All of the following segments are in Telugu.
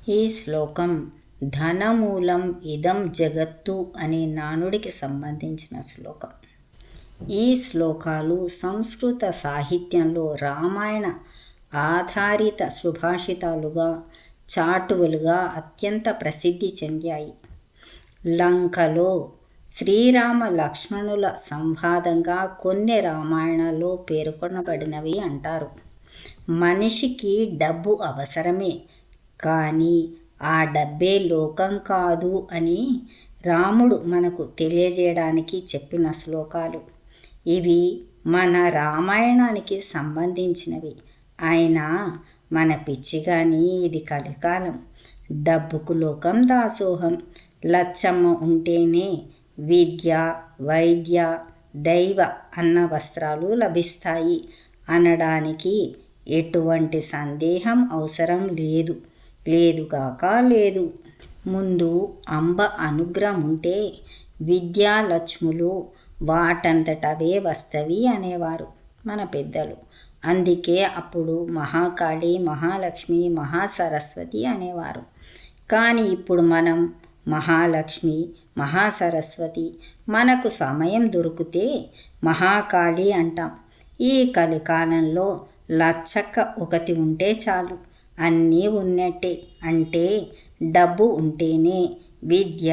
ఈ శ్లోకం ధనమూలం ఇదం జగత్తు అనే నానుడికి సంబంధించిన శ్లోకం. ఈ శ్లోకాలు సంస్కృత సాహిత్యంలో రామాయణ ఆధారిత సుభాషితాలుగా, చాటువులుగా అత్యంత ప్రసిద్ధి చెందాయి. లంకలో శ్రీరామ లక్ష్మణుల సంవాదంగా కొన్ని రామాయణాల్లో పేర్కొనబడినవి అంటారు. మనిషికి డబ్బు అవసరమే, కానీ ఆ డబ్బే లోకం కాదు అని రాముడు మనకు తెలియజేయడానికి చెప్పిన శ్లోకాలు. ఇవి మన రామాయణానికి సంబంధించినవి. అయినా మన పిచ్చి కానీ ఇది కలికాలం. డబ్బుకు లోకం దాసోహం. లచ్చమ్మ ఉంటేనే విద్య, వైద్య, దైవ అన్న వస్త్రాలు లభిస్తాయి అనడానికి ఎటువంటి సందేహం అవసరం లేదుగాక లేదు. ముందు అంబ అనుగ్రహం ఉంటే విద్యాలక్ష్ములు వాటంతటవే వస్తవి అనేవారు మన పెద్దలు. అందుకే అప్పుడు మహాకాళి, మహాలక్ష్మి, మహాసరస్వతి అనేవారు. కానీ ఇప్పుడు మనం మహాలక్ష్మి, మహాసరస్వతి, మనకు సమయం దొరికితే మహాకాళి అంటాం. ఈ కలికాలంలో లచ్చక్క ఒకటి ఉంటే చాలు, అన్నీ ఉన్నట్టే. అంటే డబ్బు ఉంటేనే విద్య,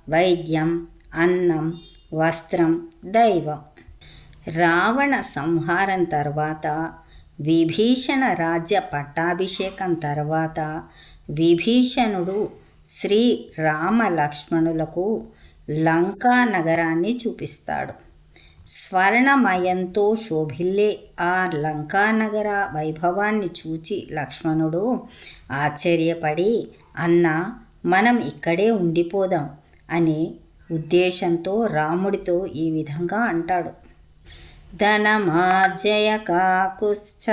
వైద్యం, అన్నం, వస్త్రం, దైవం. రావణ సంహారం తర్వాత, విభీషణ రాజ్య పట్టాభిషేకం తర్వాత విభీషణుడు శ్రీ రామ లక్ష్మణులకు లంకా నగరాన్ని చూపిస్తాడు. స్వర్ణమయంతో శోభిల్లే ఆ లంకానగర వైభవాన్ని చూచి లక్ష్మణుడు ఆశ్చర్యపడి, అన్నా, మనం ఇక్కడే ఉండిపోదాం అనే ఉద్దేశంతో రాముడితో ఈ విధంగా అంటాడు. ధనమార్జయ కాకుశ్చ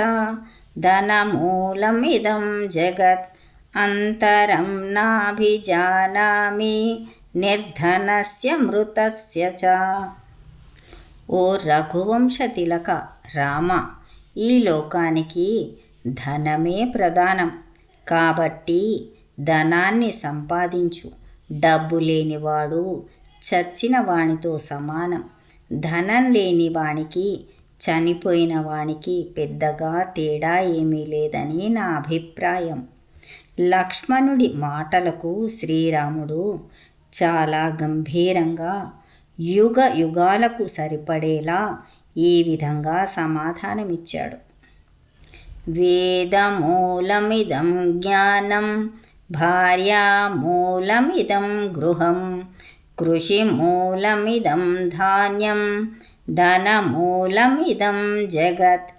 ధనమూలమిదం జగత్ అంతరం నాభిజానామి నిర్ధనస్య మృతస్య చ. ఓ రఘువంశ తిలక రామ, ఈ లోకానికి ధనమే ప్రధానం. కాబట్టి ధనాన్ని సంపాదించు. డబ్బు లేనివాడు చచ్చిన వానితో సమానం. ధనం లేని వానికి, చనిపోయిన వానికి పెద్దగా తేడా ఏమీ లేదని నా అభిప్రాయం. లక్ష్మణుడి మాటలకు శ్రీరాముడు చాలా గంభీరంగా యుగ యుగాలకు సరిపడేలా ఈ విధంగా సమాధానమిచ్చాడు. వేదమూలమిదం జ్ఞానం భార్యామూలమిదం గృహం కృషిమూలమిదం ధాన్యం ధనమూలమిదం జగత్.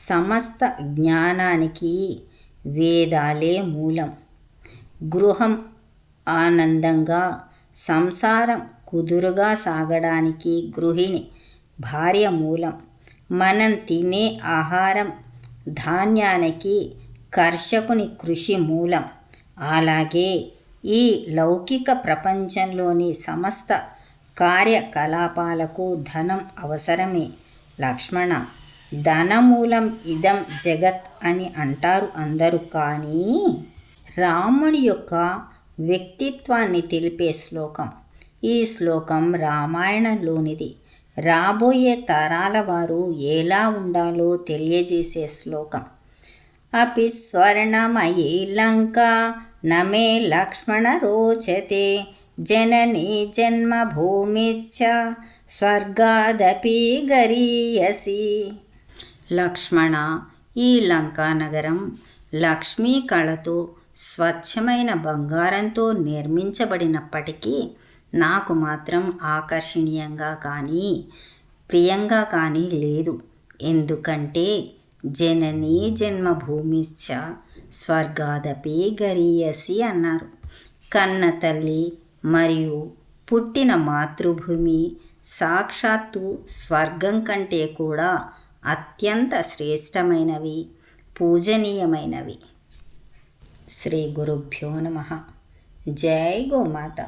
సమస్త జ్ఞానానికి వేదాలే మూలం. గృహం ఆనందంగా, సంసారం కుదురుగా సాగడానికి గృహిణి, భార్య మూలం. మనం తినే ఆహారం, ధాన్యానికి కర్షకుని కృషి మూలం. అలాగే ఈ లౌకిక ప్రపంచంలోని సమస్త కార్యకలాపాలకు ధనం అవసరమే. లక్ష్మణ, ధనమూలం ఇదం జగత్ అని అంటారు అందరూ, కానీ రాముని యొక్క వ్యక్తిత్వాన్ని తెలిపే శ్లోకం. ఈ శ్లోకం రామాయణంలోనిది. రాబోయే తరాల వారు ఎలా ఉండాలో తెలియజేసే శ్లోకం. అపి స్వర్ణమయీ లంకా నమే లక్ష్మణ రోచతే జననీ జన్మభూమిశ్చ స్వర్గాదపి గరీయసి. లక్ష్మణ, ఈ లంకా నగరం లక్ష్మీ కళతో, స్వచ్ఛమైన బంగారంతో నిర్మించబడినప్పటికీ నాకు మాత్రం ఆకర్షణీయంగా కానీ ప్రియంగా కానీ లేదు. ఎందుకంటే జననీ జన్మభూమిశ్చ స్వర్గాదపి గరీయసి అన్నారు. కన్న తల్లి మరియు పుట్టిన మాతృభూమి సాక్షాత్తు స్వర్గం కంటే కూడా అత్యంత శ్రేష్టమైనవి, పూజనీయమైనవి. శ్రీ గురుభ్యో నమః. జై గోమాత.